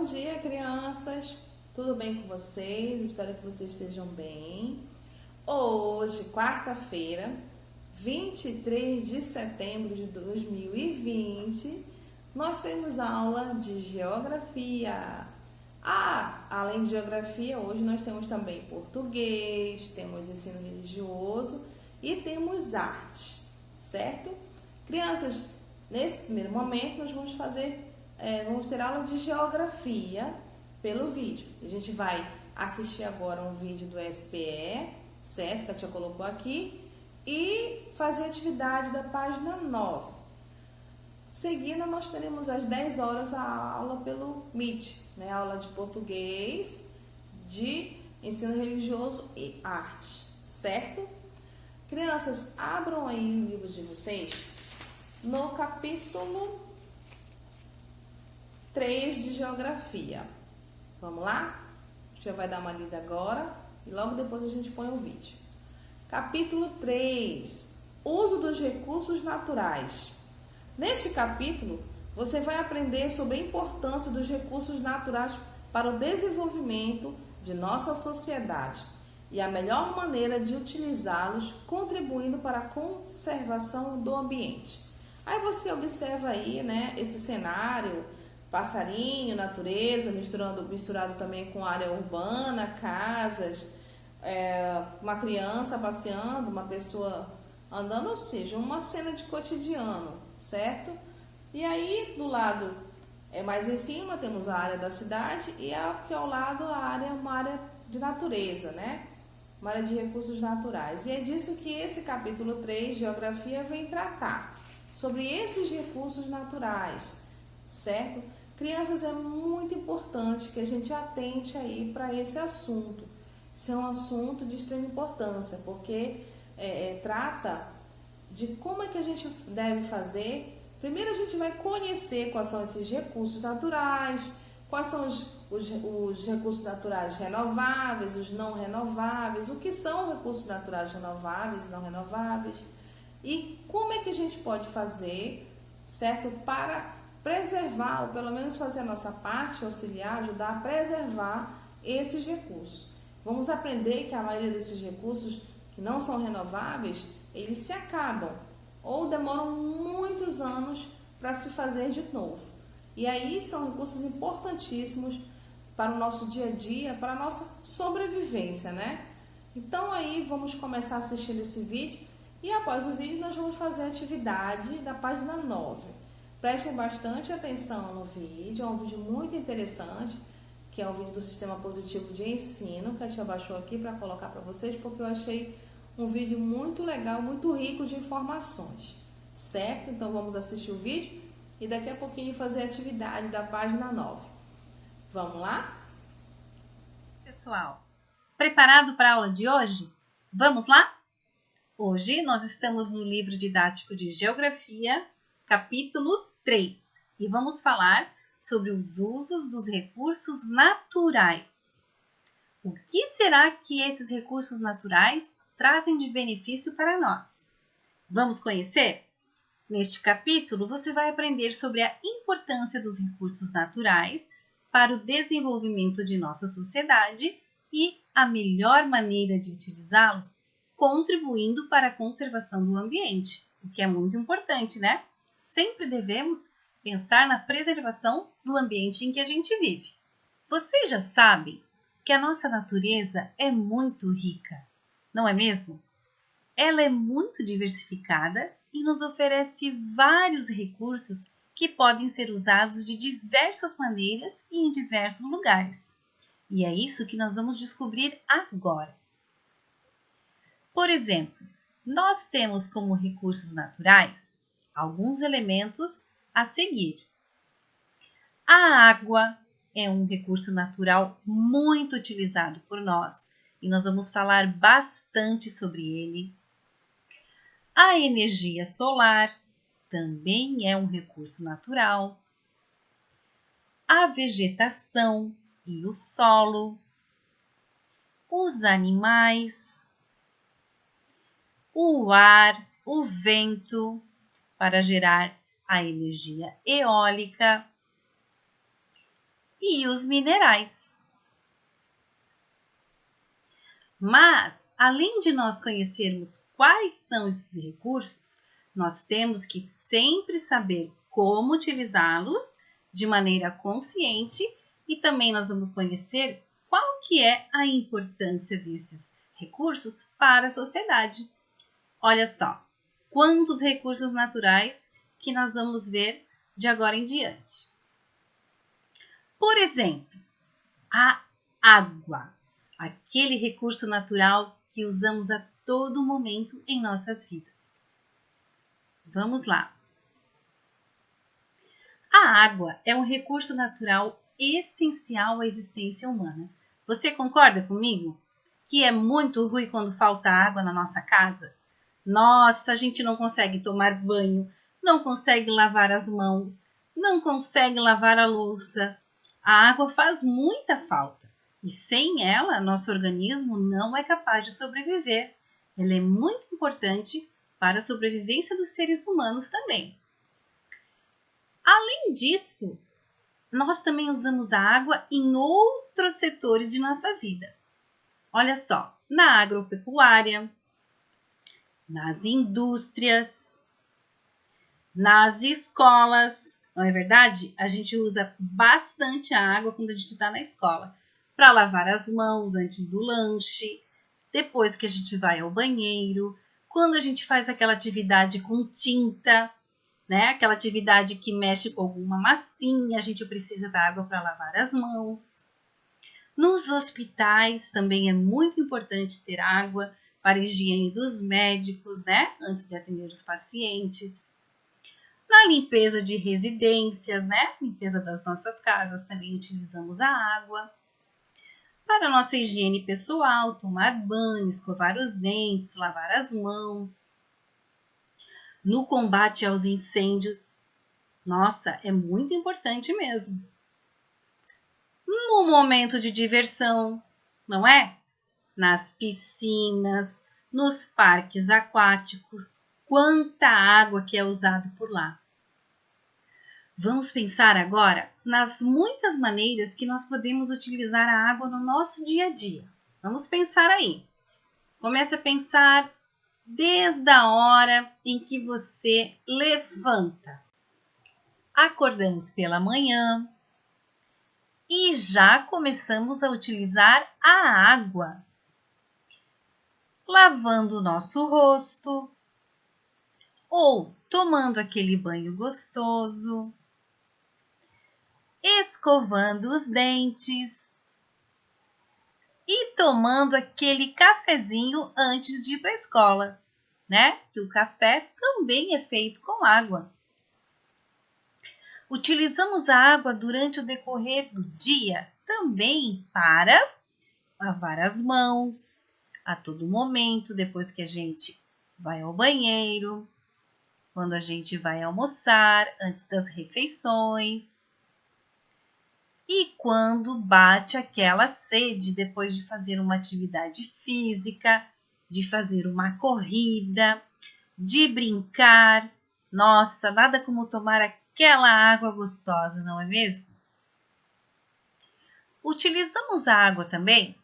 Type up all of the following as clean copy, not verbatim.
dia, crianças! Tudo bem com vocês? Espero que vocês estejam bem. Hoje, quarta-feira, 23 de setembro de 2020, nós temos aula de geografia. Além de geografia, hoje nós temos também português, temos ensino religioso e temos arte, certo? Crianças, nesse primeiro momento nós vamos ter aula de geografia pelo vídeo. A gente vai assistir agora um vídeo do SPE, certo? Que a tia colocou aqui, e fazer a atividade da página 9. Seguindo, nós teremos às 10 horas a aula pelo Meet, né? A aula de português, de ensino religioso e arte, certo? Crianças, abram aí o livro de vocês no capítulo 3 de geografia. Vamos lá? A gente vai dar uma lida agora e logo depois a gente põe o vídeo. Capítulo 3, uso dos recursos naturais. Neste capítulo, você vai aprender sobre a importância dos recursos naturais para o desenvolvimento de nossa sociedade e a melhor maneira de utilizá-los, contribuindo para a conservação do ambiente. Aí você observa aí, né, esse cenário, passarinho, natureza, misturado também com área urbana, casas, uma criança passeando, uma pessoa andando, ou seja, uma cena de cotidiano, certo? E aí, do lado, mais em cima, temos a área da cidade e aqui ao lado uma área de natureza, né? Uma área de recursos naturais. E é disso que esse capítulo 3, Geografia, vem tratar, sobre esses recursos naturais, certo? Crianças, é muito importante que a gente atente aí para esse assunto. Isso é um assunto de extrema importância, porque trata de como é que a gente deve fazer. Primeiro a gente vai conhecer quais são esses recursos naturais, quais são os recursos naturais renováveis, os não renováveis, o que são recursos naturais renováveis e não renováveis, e como é que a gente pode fazer, certo, para preservar, ou pelo menos fazer a nossa parte, auxiliar, ajudar a preservar esses recursos. Vamos aprender que a maioria desses recursos que não são renováveis, eles se acabam ou demoram muitos anos para se fazer de novo. E aí são recursos importantíssimos para o nosso dia a dia, para a nossa sobrevivência, né? Então aí vamos começar assistindo esse vídeo e após o vídeo nós vamos fazer a atividade da página 9. Prestem bastante atenção no vídeo, é um vídeo muito interessante, que é um vídeo do Sistema Positivo de Ensino, que a tia baixou aqui para colocar para vocês, porque eu achei um vídeo muito legal, muito rico de informações, certo? Então vamos assistir o vídeo e daqui a pouquinho fazer a atividade da página 9. Vamos lá? Pessoal, preparado para a aula de hoje? Vamos lá? Hoje nós estamos no livro didático de Geografia, capítulo 3, e vamos falar sobre os usos dos recursos naturais. O que será que esses recursos naturais trazem de benefício para nós? Vamos conhecer? Neste capítulo, você vai aprender sobre a importância dos recursos naturais para o desenvolvimento de nossa sociedade e a melhor maneira de utilizá-los, contribuindo para a conservação do ambiente, o que é muito importante, né? Sempre devemos pensar na preservação do ambiente em que a gente vive. Vocês já sabem que a nossa natureza é muito rica, não é mesmo? Ela é muito diversificada e nos oferece vários recursos que podem ser usados de diversas maneiras e em diversos lugares. E é isso que nós vamos descobrir agora. Por exemplo, nós temos como recursos naturais alguns elementos a seguir. A água é um recurso natural muito utilizado por nós e nós vamos falar bastante sobre ele. A energia solar também é um recurso natural. A vegetação e o solo. Os animais. O ar, o vento, para gerar a energia eólica e os minerais. Mas, além de nós conhecermos quais são esses recursos, nós temos que sempre saber como utilizá-los de maneira consciente e também nós vamos conhecer qual que é a importância desses recursos para a sociedade. Olha só, quantos recursos naturais que nós vamos ver de agora em diante. Por exemplo, a água, aquele recurso natural que usamos a todo momento em nossas vidas. Vamos lá. A água é um recurso natural essencial à existência humana. Você concorda comigo? Que é muito ruim quando falta água na nossa casa? Nossa, a gente não consegue tomar banho, não consegue lavar as mãos, não consegue lavar a louça. A água faz muita falta e sem ela, nosso organismo não é capaz de sobreviver. Ela é muito importante para a sobrevivência dos seres humanos também. Além disso, nós também usamos a água em outros setores de nossa vida. Olha só, na agropecuária, nas indústrias, nas escolas. Não é verdade? A gente usa bastante a água quando a gente está na escola. Para lavar as mãos antes do lanche, depois que a gente vai ao banheiro, quando a gente faz aquela atividade com tinta, né? Aquela atividade que mexe com alguma massinha, a gente precisa da água para lavar as mãos. Nos hospitais também é muito importante ter água para a higiene dos médicos, né? Antes de atender os pacientes. Na limpeza de residências, né? Limpeza das nossas casas, também utilizamos a água. Para a nossa higiene pessoal, tomar banho, escovar os dentes, lavar as mãos. No combate aos incêndios, nossa, é muito importante mesmo. No momento de diversão, não é? Nas piscinas, nos parques aquáticos, quanta água que é usada por lá. Vamos pensar agora nas muitas maneiras que nós podemos utilizar a água no nosso dia a dia. Vamos pensar aí. Comece a pensar desde a hora em que você levanta. Acordamos pela manhã e já começamos a utilizar a água, lavando o nosso rosto ou tomando aquele banho gostoso, escovando os dentes e tomando aquele cafezinho antes de ir para a escola, né? Que o café também é feito com água. Utilizamos a água durante o decorrer do dia também para lavar as mãos a todo momento, depois que a gente vai ao banheiro, quando a gente vai almoçar, antes das refeições. E quando bate aquela sede depois de fazer uma atividade física, de fazer uma corrida, de brincar. Nossa, nada como tomar aquela água gostosa, não é mesmo? Utilizamos a água também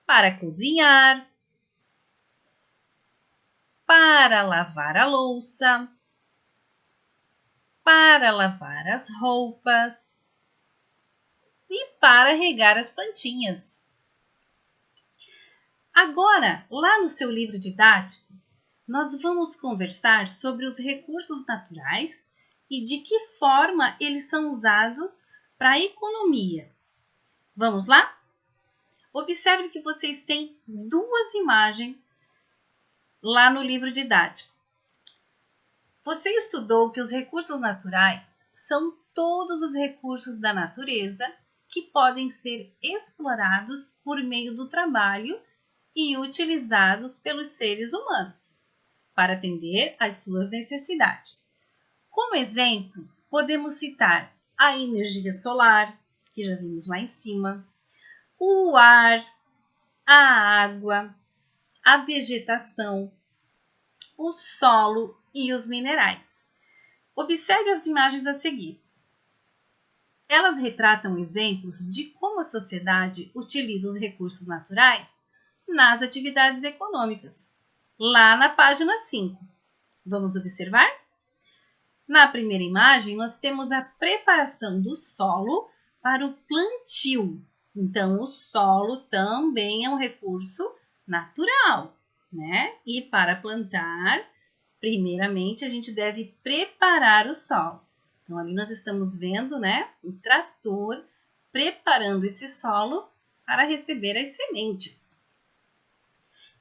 para cozinhar, para lavar a louça, para lavar as roupas e para regar as plantinhas. Agora, lá no seu livro didático, nós vamos conversar sobre os recursos naturais e de que forma eles são usados para a economia. Vamos lá? Observe que vocês têm duas imagens lá no livro didático. Você estudou que os recursos naturais são todos os recursos da natureza que podem ser explorados por meio do trabalho e utilizados pelos seres humanos para atender às suas necessidades. Como exemplos, podemos citar a energia solar, que já vimos lá em cima, o ar, a água, a vegetação, o solo e os minerais. Observe as imagens a seguir. Elas retratam exemplos de como a sociedade utiliza os recursos naturais nas atividades econômicas. Lá na página 5. Vamos observar? Na primeira imagem, nós temos a preparação do solo para o plantio. Então, o solo também é um recurso natural, né? E para plantar, primeiramente, a gente deve preparar o solo. Então, ali nós estamos vendo, né, um trator preparando esse solo para receber as sementes.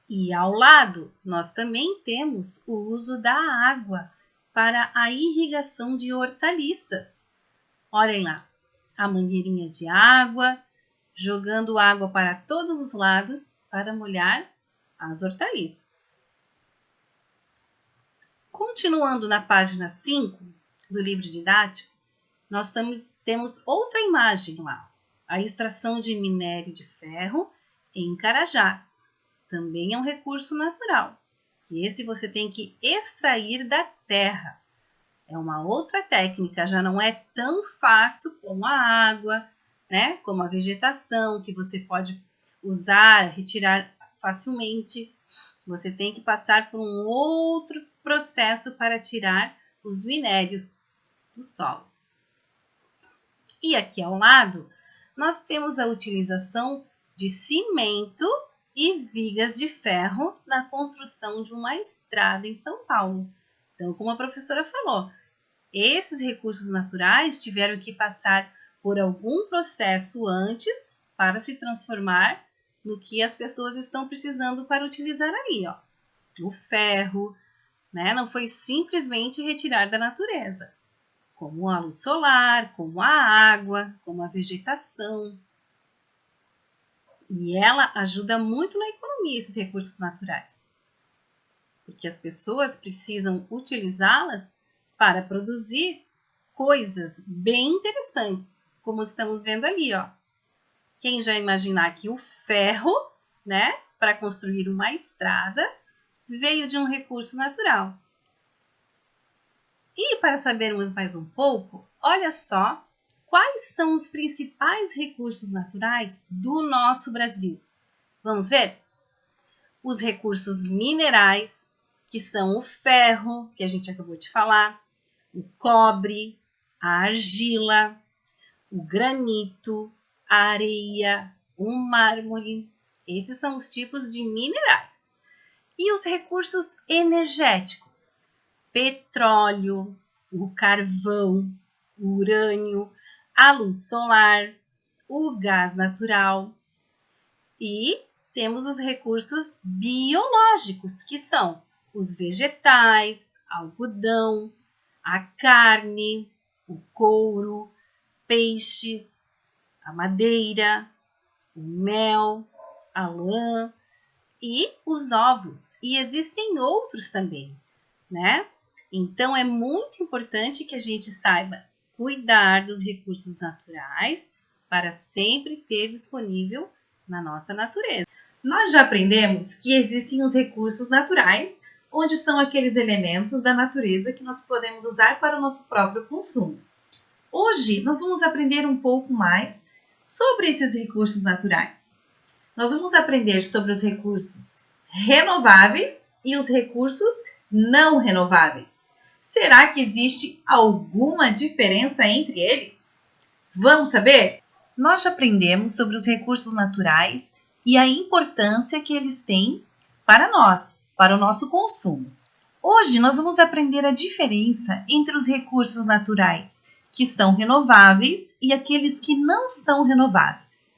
E ao lado, nós também temos o uso da água para a irrigação de hortaliças. Olhem lá, a mangueirinha de água, jogando água para todos os lados para molhar as hortaliças. Continuando na página 5 do livro didático, nós temos outra imagem lá, a extração de minério de ferro em Carajás. Também é um recurso natural, que esse você tem que extrair da terra. É uma outra técnica, já não é tão fácil como a água, né? Como a vegetação, que você pode usar, retirar facilmente. Você tem que passar por um outro processo para tirar os minérios do solo. E aqui ao lado, nós temos a utilização de cimento e vigas de ferro na construção de uma estrada em São Paulo. Então, como a professora falou, esses recursos naturais tiveram que passar por algum processo antes para se transformar no que as pessoas estão precisando para utilizar ali, ó. O ferro, né? Não foi simplesmente retirar da natureza, como a luz solar, como a água, como a vegetação. E ela ajuda muito na economia, esses recursos naturais, porque as pessoas precisam utilizá-las para produzir coisas bem interessantes, como estamos vendo ali, ó. Quem já imaginar que o ferro, né, para construir uma estrada, veio de um recurso natural. E para sabermos mais um pouco, olha só quais são os principais recursos naturais do nosso Brasil. Vamos ver? Os recursos minerais, que são o ferro, que a gente acabou de falar, o cobre, a argila, o granito, a areia, o mármore. Esses são os tipos de minerais. E os recursos energéticos? Petróleo, o carvão, o urânio, a luz solar, o gás natural. E temos os recursos biológicos, que são os vegetais, algodão, a carne, o couro, peixes, a madeira, o mel, a lã e os ovos. E existem outros também, né? Então, é muito importante que a gente saiba cuidar dos recursos naturais para sempre ter disponível na nossa natureza. Nós já aprendemos que existem os recursos naturais, onde são aqueles elementos da natureza que nós podemos usar para o nosso próprio consumo. Hoje, nós vamos aprender um pouco mais sobre esses recursos naturais. Nós vamos aprender sobre os recursos renováveis e os recursos não renováveis. Será que existe alguma diferença entre eles? Vamos saber? Nós já aprendemos sobre os recursos naturais e a importância que eles têm para nós, para o nosso consumo. Hoje nós vamos aprender a diferença entre os recursos naturais que são renováveis e aqueles que não são renováveis.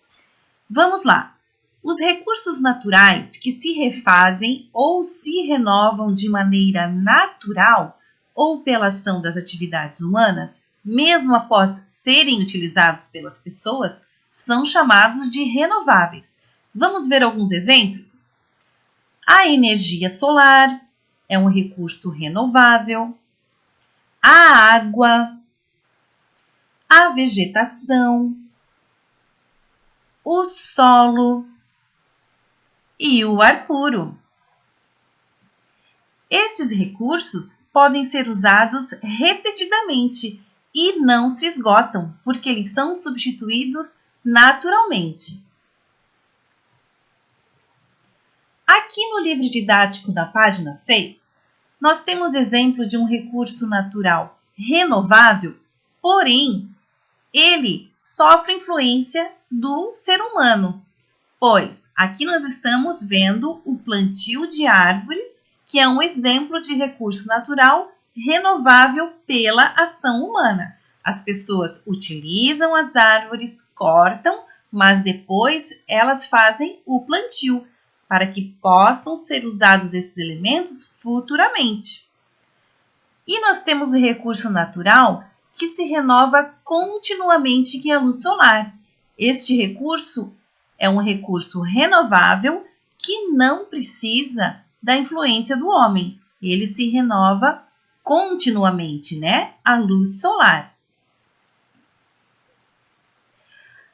Vamos lá! Os recursos naturais que se refazem ou se renovam de maneira natural ou pela ação das atividades humanas, mesmo após serem utilizados pelas pessoas, são chamados de renováveis. Vamos ver alguns exemplos? A energia solar é um recurso renovável, a água, a vegetação, o solo e o ar puro. Esses recursos podem ser usados repetidamente e não se esgotam, porque eles são substituídos naturalmente. Aqui no livro didático da página 6, nós temos exemplo de um recurso natural renovável, porém, ele sofre influência do ser humano, pois aqui nós estamos vendo o plantio de árvores, que é um exemplo de recurso natural renovável pela ação humana. As pessoas utilizam as árvores, cortam, mas depois elas fazem o plantio, para que possam ser usados esses elementos futuramente. E nós temos o recurso natural que se renova continuamente, que é a luz solar. Este recurso é um recurso renovável que não precisa da influência do homem. Ele se renova continuamente, né? A luz solar.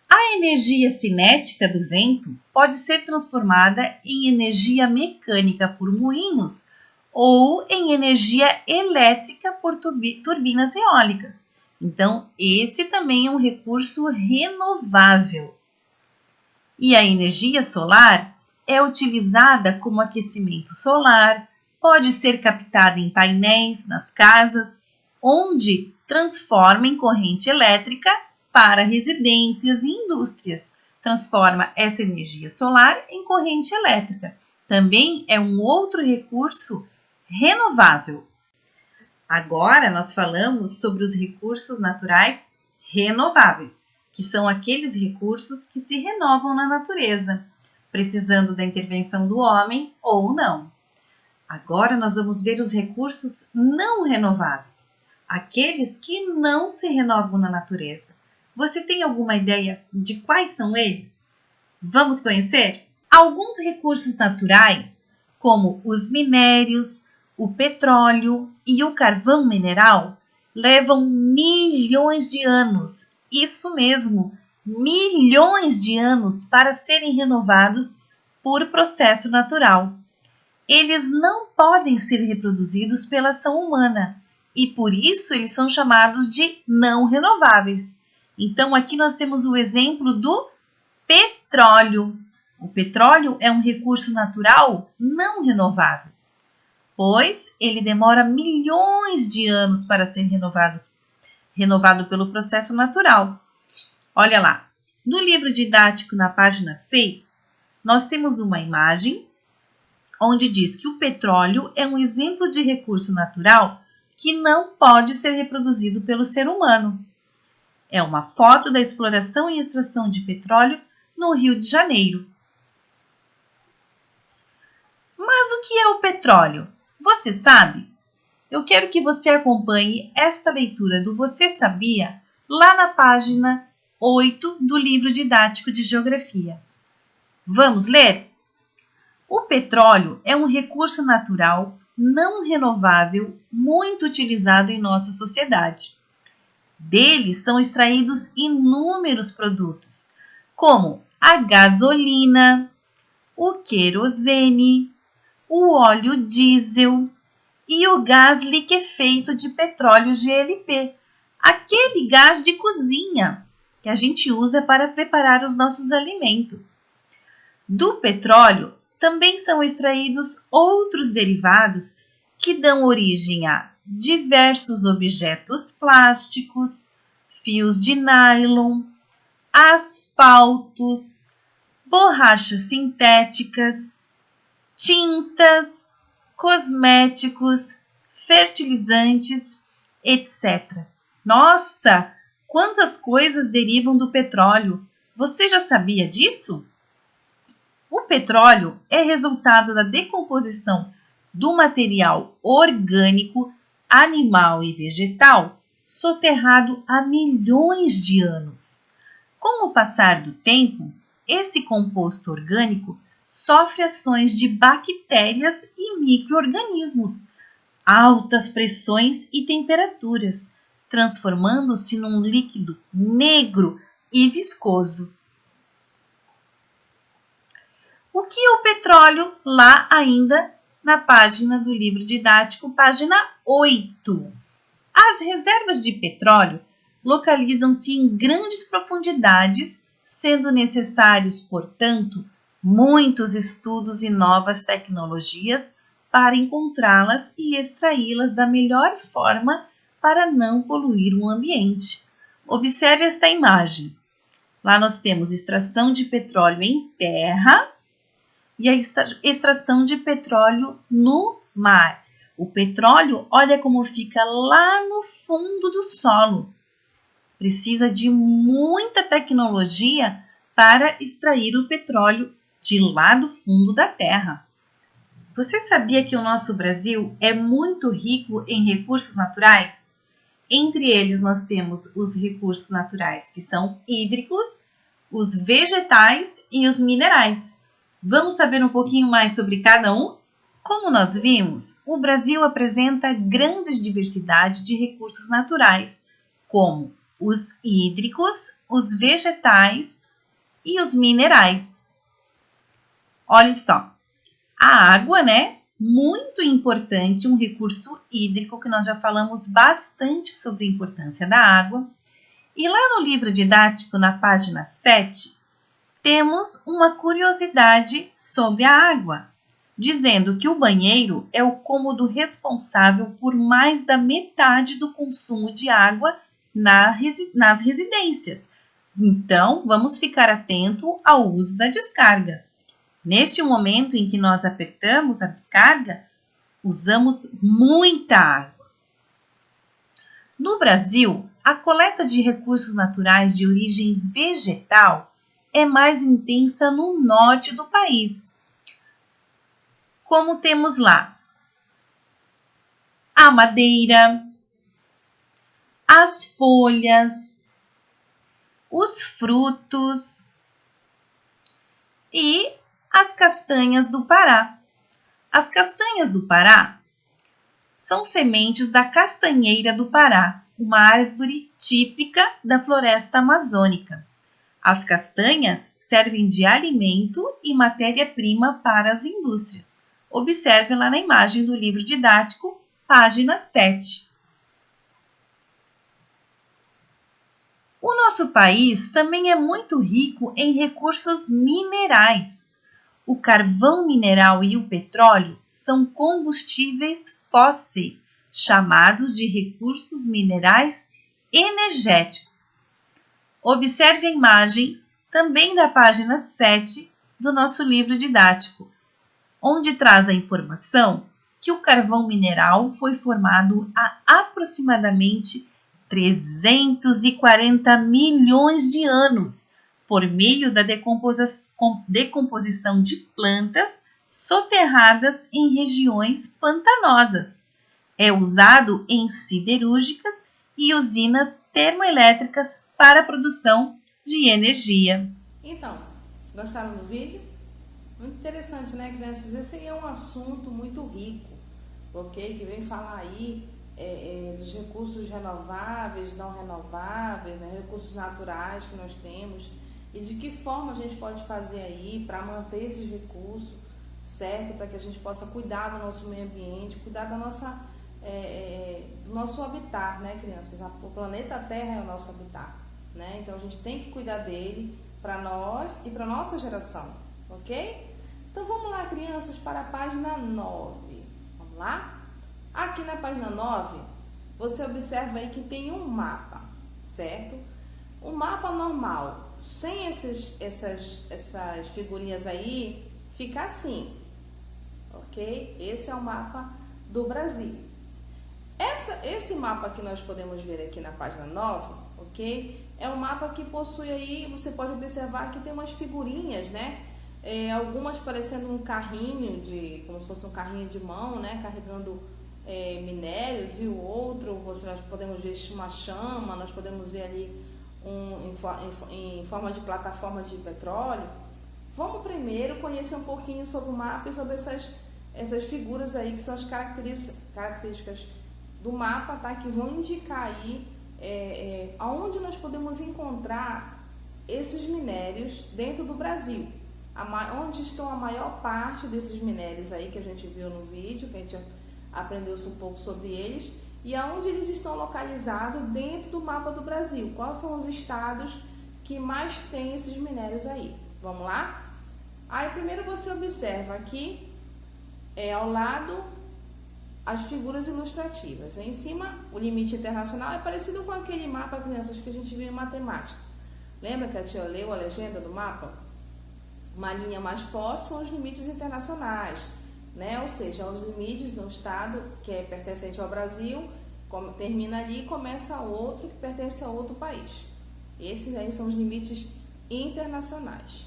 A energia cinética do vento pode ser transformada em energia mecânica por moinhos ou em energia elétrica por turbinas eólicas. Então, esse também é um recurso renovável. E a energia solar é utilizada como aquecimento solar, pode ser captada em painéis nas casas, onde transforma em corrente elétrica para residências e indústrias. Transforma essa energia solar em corrente elétrica. Também é um outro recurso renovável. Agora nós falamos sobre os recursos naturais renováveis, que são aqueles recursos que se renovam na natureza, precisando da intervenção do homem ou não. Agora nós vamos ver os recursos não renováveis, aqueles que não se renovam na natureza. Você tem alguma ideia de quais são eles? Vamos conhecer? Alguns recursos naturais, como os minérios, o petróleo e o carvão mineral, levam milhões de anos, isso mesmo, milhões de anos para serem renovados por processo natural. Eles não podem ser reproduzidos pela ação humana e por isso eles são chamados de não renováveis. Então aqui nós temos o exemplo do petróleo. O petróleo é um recurso natural não renovável, pois ele demora milhões de anos para ser renovado pelo processo natural. Olha lá, no livro didático na página 6, nós temos uma imagem onde diz que o petróleo é um exemplo de recurso natural que não pode ser reproduzido pelo ser humano. É uma foto da exploração e extração de petróleo no Rio de Janeiro. Mas o que é o petróleo? Você sabe? Eu quero que você acompanhe esta leitura do Você Sabia lá na página 8 do livro didático de Geografia. Vamos ler? O petróleo é um recurso natural não renovável muito utilizado em nossa sociedade. Dele são extraídos inúmeros produtos, como a gasolina, o querosene, o óleo diesel e o gás liquefeito de petróleo GLP, aquele gás de cozinha que a gente usa para preparar os nossos alimentos. Do petróleo também são extraídos outros derivados que dão origem a diversos objetos plásticos, fios de nylon, asfaltos, borrachas sintéticas, tintas, cosméticos, fertilizantes, etc. Nossa, quantas coisas derivam do petróleo! Você já sabia disso? O petróleo é resultado da decomposição do material orgânico, animal e vegetal soterrado há milhões de anos. Com o passar do tempo, esse composto orgânico sofre ações de bactérias e micro-organismos, altas pressões e temperaturas, transformando-se num líquido negro e viscoso. O que é o petróleo? Lá ainda na página do livro didático, página 8. As reservas de petróleo localizam-se em grandes profundidades, sendo necessários, portanto, muitos estudos e novas tecnologias para encontrá-las e extraí-las da melhor forma para não poluir o ambiente. Observe esta imagem. Lá nós temos extração de petróleo em terra e a extração de petróleo no mar. O petróleo, olha como fica lá no fundo do solo. Precisa de muita tecnologia para extrair o petróleo de lá do fundo da terra. Você sabia que o nosso Brasil é muito rico em recursos naturais? Entre eles nós temos os recursos naturais que são hídricos, os vegetais e os minerais. Vamos saber um pouquinho mais sobre cada um? Como nós vimos, o Brasil apresenta grande diversidade de recursos naturais, como os hídricos, os vegetais e os minerais. Olha só, a água, né? Muito importante, um recurso hídrico que nós já falamos bastante sobre a importância da água. E lá no livro didático, na página 7, temos uma curiosidade sobre a água, dizendo que o banheiro é o cômodo responsável por mais da metade do consumo de água nas residências. Então, vamos ficar atento ao uso da descarga. Neste momento em que nós apertamos a descarga, usamos muita água. No Brasil, a coleta de recursos naturais de origem vegetal é mais intensa no norte do país. Como temos lá a madeira, as folhas, os frutos e as castanhas do Pará. As castanhas do Pará são sementes da castanheira do Pará, uma árvore típica da floresta amazônica. As castanhas servem de alimento e matéria-prima para as indústrias. Observe lá na imagem do livro didático, página 7. O nosso país também é muito rico em recursos minerais. O carvão mineral e o petróleo são combustíveis fósseis, chamados de recursos minerais energéticos. Observe a imagem também da página 7 do nosso livro didático, onde traz a informação que o carvão mineral foi formado há aproximadamente 340 milhões de anos, por meio da decomposição de plantas soterradas em regiões pantanosas. É usado em siderúrgicas e usinas termoelétricas para a produção de energia. Então, gostaram do vídeo? Muito interessante, né, crianças? Esse aí é um assunto muito rico, ok? Que vem falar aí dos recursos renováveis, não renováveis, né? Recursos naturais que nós temos e de que forma a gente pode fazer aí para manter esses recursos, certo? Para que a gente possa cuidar do nosso meio ambiente, cuidar da nossa, do nosso habitat, né, crianças? O planeta Terra é o nosso habitat, né? Então a gente tem que cuidar dele para nós e para nossa geração, ok? Então vamos lá, crianças, para a página 9. Vamos lá? Aqui na página 9, você observa aí que tem um mapa, certo? O mapa normal, sem essas figurinhas aí, fica assim, ok? Esse é o mapa do Brasil. Esse mapa que nós podemos ver aqui na página 9, ok? É um mapa que possui aí, você pode observar que tem umas figurinhas, né? Algumas parecendo um carrinho, como se fosse um carrinho de mão, né? Carregando minérios, e o outro, nós podemos ver uma chama, nós podemos ver ali em forma de plataforma de petróleo. Vamos primeiro conhecer um pouquinho sobre o mapa e sobre essas figuras aí, que são as características do mapa, tá? Que vão indicar aí aonde nós podemos encontrar esses minérios dentro do Brasil. Onde estão a maior parte desses minérios aí que a gente viu no vídeo, que a gente aprendeu um pouco sobre eles, e aonde eles estão localizados dentro do mapa do Brasil. Quais são os estados que mais têm esses minérios aí? Vamos lá? Aí primeiro você observa aqui, ao lado, as figuras ilustrativas. Em cima, o limite internacional é parecido com aquele mapa, crianças, que a gente viu em matemática. Lembra que a tia leu a legenda do mapa? Uma linha mais forte são os limites internacionais, né? Ou seja, os limites de um estado que é pertencente ao Brasil, termina ali e começa outro que pertence a outro país. Esses aí são os limites internacionais.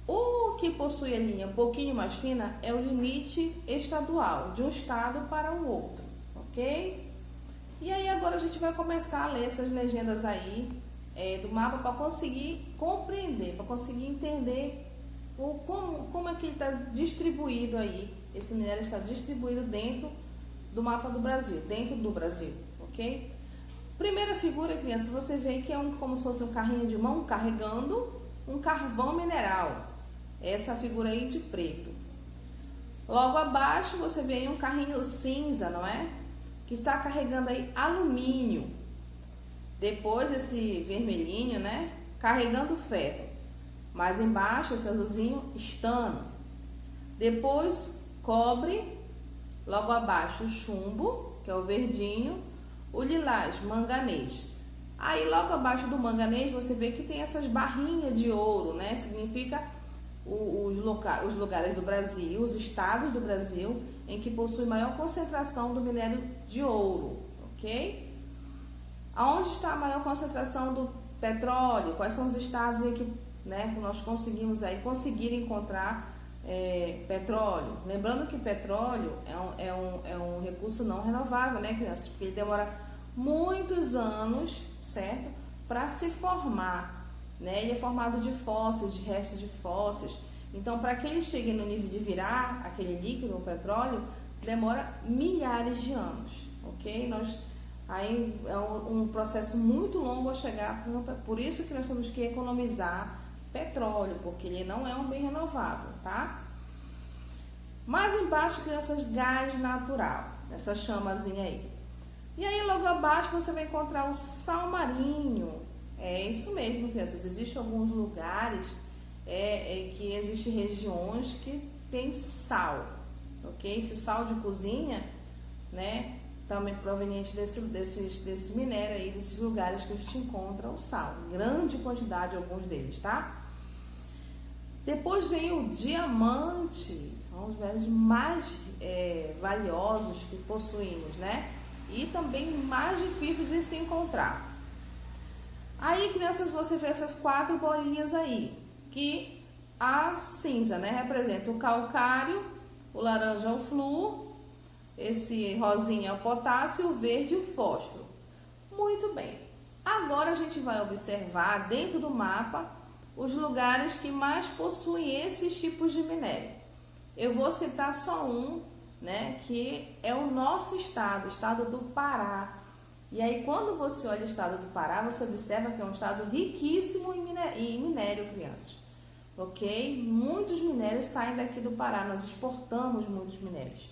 O que possui a linha um pouquinho mais fina é o limite estadual, de um estado para o outro, ok? E aí agora a gente vai começar a ler essas legendas aí do mapa para conseguir compreender, para conseguir entender como é que está distribuído aí, esse minério está distribuído dentro do mapa do Brasil, ok? Primeira figura, criança, você vê que é como se fosse um carrinho de mão carregando um carvão mineral. Essa figura aí de preto. Logo abaixo você vê aí um carrinho cinza, não é? Que está carregando aí alumínio. Depois esse vermelhinho, né? Carregando ferro. Mais embaixo esse azulzinho, estano. Depois cobre. Logo abaixo o chumbo, que é o verdinho. O lilás, manganês. Aí logo abaixo do manganês você vê que tem essas barrinhas de ouro, né? Significa os lugares do Brasil, os estados do Brasil em que possui maior concentração do minério de ouro, ok? Aonde está a maior concentração do petróleo? Quais são os estados em que, né, nós conseguir encontrar petróleo? Lembrando que petróleo é um recurso não renovável, né, crianças? Porque ele demora muitos anos, certo? Para se formar. Né? Ele é formado de fósseis, de restos de fósseis. Então, para que ele chegue no nível de virar aquele líquido, o petróleo, demora milhares de anos, ok? Aí é um processo muito longo a chegar, por isso que nós temos que economizar petróleo, porque ele não é um bem renovável, tá? Mais embaixo, crianças, gás natural, essa chamazinha aí. E aí, logo abaixo, você vai encontrar o sal marinho. É isso mesmo, crianças. Existem alguns lugares que existem regiões que tem sal, ok? Esse sal de cozinha, né? Também proveniente desse minério aí, desses lugares que a gente encontra o sal. Grande quantidade, alguns deles, tá? Depois vem o diamante. São os minérios mais valiosos que possuímos, né? E também mais difícil de se encontrar. Aí, crianças, você vê essas 4 bolinhas aí, que a cinza, né, representa o calcário, o laranja é o flúor, esse rosinha é o potássio, o verde o fósforo. Muito bem. Agora a gente vai observar dentro do mapa os lugares que mais possuem esses tipos de minério. Eu vou citar só um, né, que é o nosso estado, o estado do Pará. E aí, quando você olha o estado do Pará, você observa que é um estado riquíssimo em minério, crianças. Ok? Muitos minérios saem daqui do Pará, nós exportamos muitos minérios.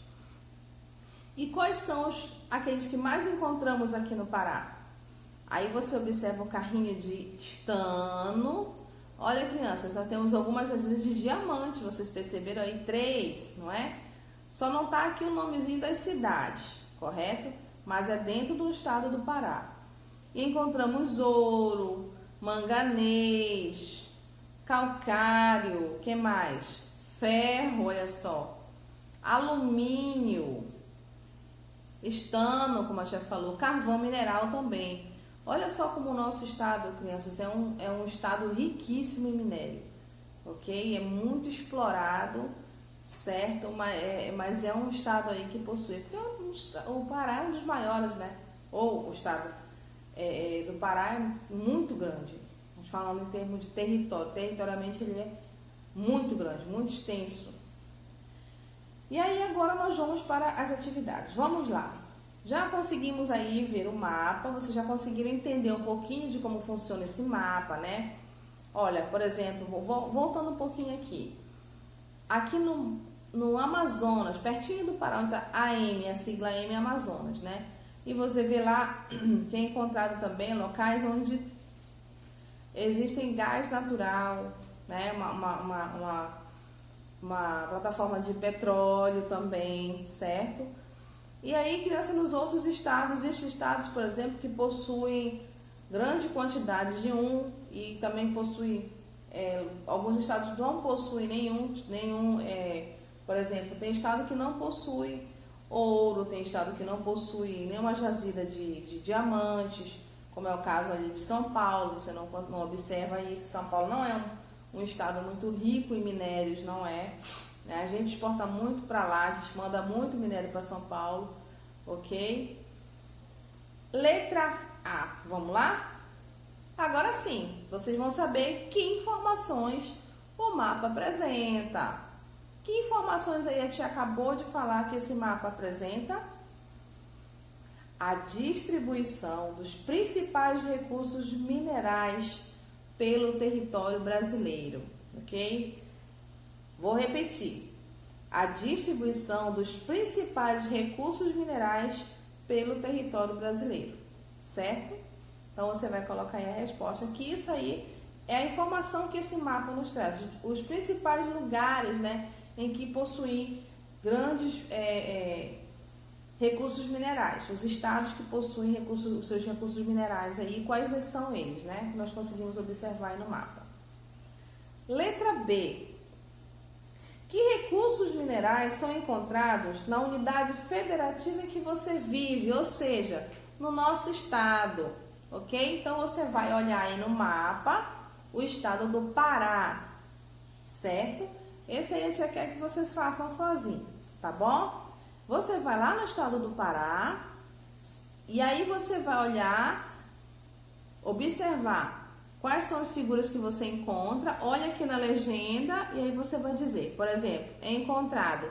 E quais são aqueles que mais encontramos aqui no Pará? Aí você observa o carrinho de estano. Olha, crianças, nós temos algumas jazidas de diamante, vocês perceberam aí? 3, não é? Só não está aqui o nomezinho das cidades, correto? Mas é dentro do estado do Pará. E encontramos ouro, manganês, calcário, que mais? Ferro, olha só, alumínio, estano, como a chefe falou, carvão mineral também. Olha só como o nosso estado, crianças, é um estado riquíssimo em minério, ok? É muito explorado, certo? Mas é um estado aí que possui, porque o Pará é um dos maiores, né? Ou o estado do Pará é muito grande. Estamos falando em termos de território. Territorialmente ele é muito grande, muito extenso. E aí agora nós vamos para as atividades. Vamos lá. Já conseguimos aí ver o mapa, vocês já conseguiram entender um pouquinho de como funciona esse mapa, né? Olha, por exemplo, voltando um pouquinho aqui. Aqui no Amazonas, pertinho do Pará, onde tá AM, a sigla AM Amazonas, né? E você vê lá que é encontrado também locais onde existem gás natural, né? Uma plataforma de petróleo também, certo? E aí, criança, nos outros estados, existem estados, por exemplo, que possuem grande quantidade de e também possuem, alguns estados não possuem nenhum, por exemplo, tem estado que não possui ouro, tem estado que não possui nenhuma jazida de diamantes, como é o caso ali de São Paulo. Você não observa isso. São Paulo não é um estado muito rico em minérios, não é, né? A gente exporta muito para lá, a gente manda muito minério para São Paulo, ok? Letra A, vamos lá? Agora sim, vocês vão saber que informações o mapa apresenta. Que informações aí a tia acabou de falar que esse mapa apresenta? A distribuição dos principais recursos minerais pelo território brasileiro, ok? Vou repetir. A distribuição dos principais recursos minerais pelo território brasileiro, certo? Então, você vai colocar aí a resposta, que isso aí é a informação que esse mapa nos traz. Os principais lugares, né, em que possuem grandes recursos minerais. Os estados que possuem os seus recursos minerais aí, quais são eles, né? Que nós conseguimos observar aí no mapa. Letra B. Que recursos minerais são encontrados na unidade federativa em que você vive, ou seja, no nosso estado, ok? Então, você vai olhar aí no mapa o estado do Pará, certo? Esse aí a gente quer que vocês façam sozinhos, tá bom? Você vai lá no estado do Pará e aí você vai olhar, observar quais são as figuras que você encontra. Olha aqui na legenda e aí você vai dizer, por exemplo, é encontrado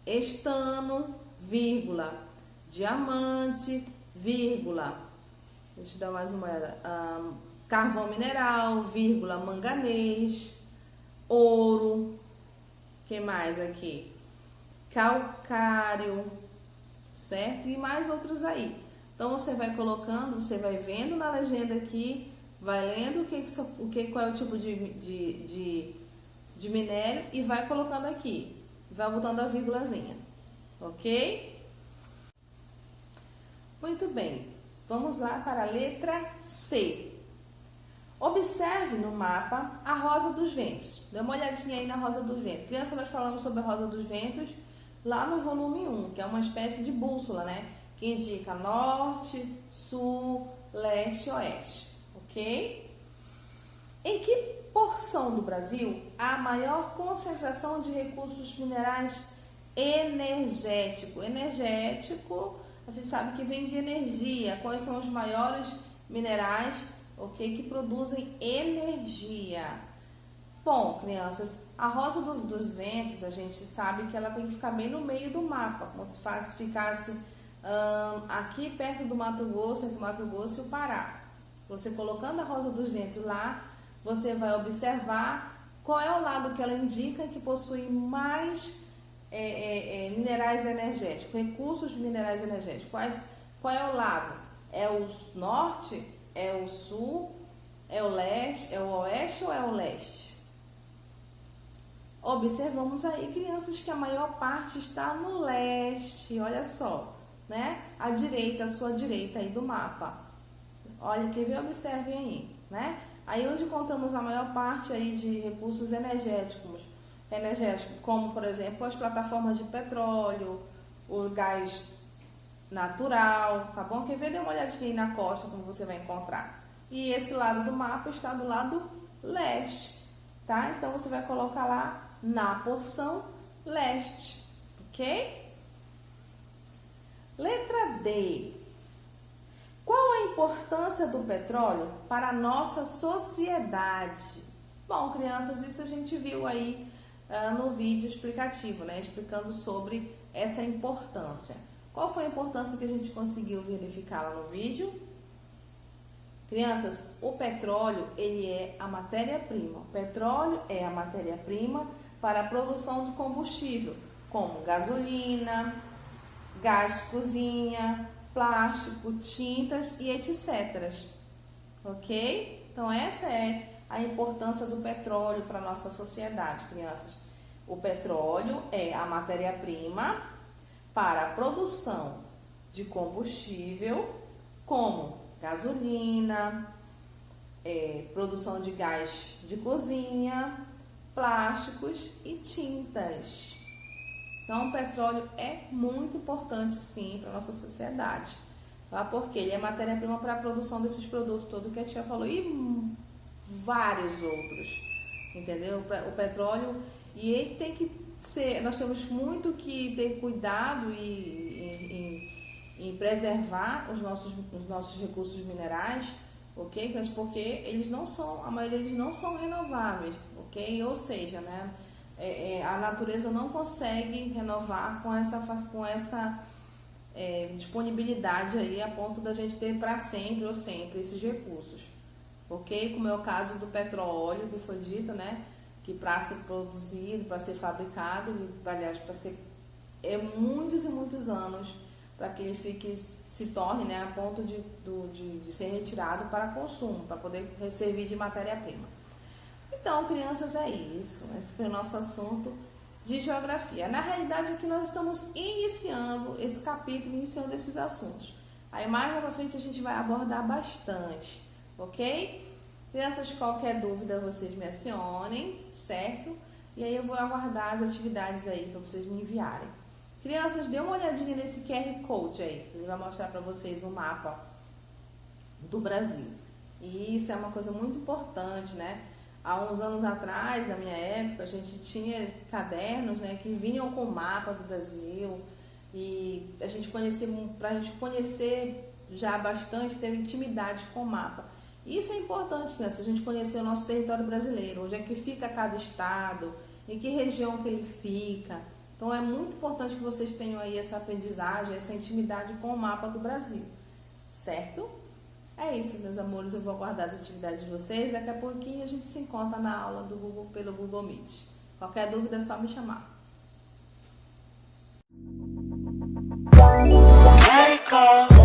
estano, vírgula, diamante, vírgula, deixa eu dar mais uma olhada, carvão mineral, vírgula, manganês, ouro, que mais aqui? Calcário, certo? E mais outros aí. Então, você vai colocando, você vai vendo na legenda aqui, vai lendo qual é o tipo de minério e vai colocando aqui. Vai botando a vírgulazinha, ok? Muito bem. Vamos lá para a letra C. Observe no mapa a Rosa dos Ventos. Dê uma olhadinha aí na Rosa dos Ventos. Criança, nós falamos sobre a Rosa dos Ventos lá no volume 1, que é uma espécie de bússola, né? Que indica norte, sul, leste e oeste, ok? Em que porção do Brasil há a maior concentração de recursos minerais energéticos? Energético, a gente sabe que vem de energia. Quais são os maiores minerais, ok, que produzem energia? Bom, crianças, a Rosa dos Ventos, a gente sabe que ela tem que ficar bem no meio do mapa, como se ficasse aqui perto do Mato Grosso, entre o Mato Grosso e o Pará. Você colocando a Rosa dos Ventos lá, você vai observar qual é o lado que ela indica que possui mais minerais energéticos, recursos minerais energéticos. Qual é o lado? É o norte? É o sul? É o leste? É o oeste ou é o leste? Observamos aí, crianças, que a maior parte está no leste, olha só, né? A direita, a sua direita aí do mapa. Olha, quer ver? Observem aí, né? Aí onde encontramos a maior parte aí de recursos energéticos, como, por exemplo, as plataformas de petróleo, o gás natural, tá bom? Quer ver? Dê uma olhadinha aí na costa, como você vai encontrar. E esse lado do mapa está do lado leste, tá? Então, você vai colocar lá na porção leste, ok? Letra D. Qual a importância do petróleo para a nossa sociedade? Bom, crianças, isso a gente viu aí no vídeo explicativo, né? Explicando sobre essa importância. Qual foi a importância que a gente conseguiu verificar lá no vídeo? Crianças, o petróleo, ele é a matéria-prima. O petróleo é a matéria-prima para a produção de combustível, como gasolina, gás de cozinha, plástico, tintas e etc. Ok? Então essa é a importância do petróleo para a nossa sociedade, crianças. O petróleo é a matéria-prima para a produção de combustível, como gasolina, produção de gás de cozinha, plásticos e tintas. Então, o petróleo é muito importante, sim, para a nossa sociedade, tá? Porque ele é matéria-prima para a produção desses produtos, todo que a tia falou, e vários outros, entendeu? O petróleo, e ele tem que ser, nós temos muito que ter cuidado em preservar os nossos recursos minerais, ok? Porque eles não são, a maioria deles não são renováveis, ok? Ou seja, né? A natureza não consegue renovar com essa disponibilidade aí a ponto da gente ter para sempre ou sempre esses recursos, ok? Como é o caso do petróleo, que foi dito, né? Que para ser produzido, para ser fabricado, aliás, para ser muitos e muitos anos para que ele se torne, né, a ponto de ser retirado para consumo, para poder servir de matéria-prima. Então, crianças, é isso. Esse foi o nosso assunto de geografia. Na realidade, aqui nós estamos iniciando esse capítulo, iniciando esses assuntos. Aí mais para frente a gente vai abordar bastante, ok? Crianças, qualquer dúvida vocês me acionem, certo? E aí eu vou aguardar as atividades aí para vocês me enviarem. Crianças, dê uma olhadinha nesse QR Code aí, ele vai mostrar para vocês um mapa do Brasil. E isso é uma coisa muito importante, né? Há uns anos atrás, na minha época, a gente tinha cadernos, né, que vinham com o mapa do Brasil, e para a gente conhecer já bastante, ter intimidade com o mapa. Isso é importante, né? Se a gente conhecer o nosso território brasileiro, onde é que fica cada estado, em que região que ele fica. Então é muito importante que vocês tenham aí essa aprendizagem, essa intimidade com o mapa do Brasil, certo? É isso, meus amores, eu vou aguardar as atividades de vocês. Daqui a pouquinho a gente se encontra na aula do Google pelo Google Meet. Qualquer dúvida é só me chamar. Let it go.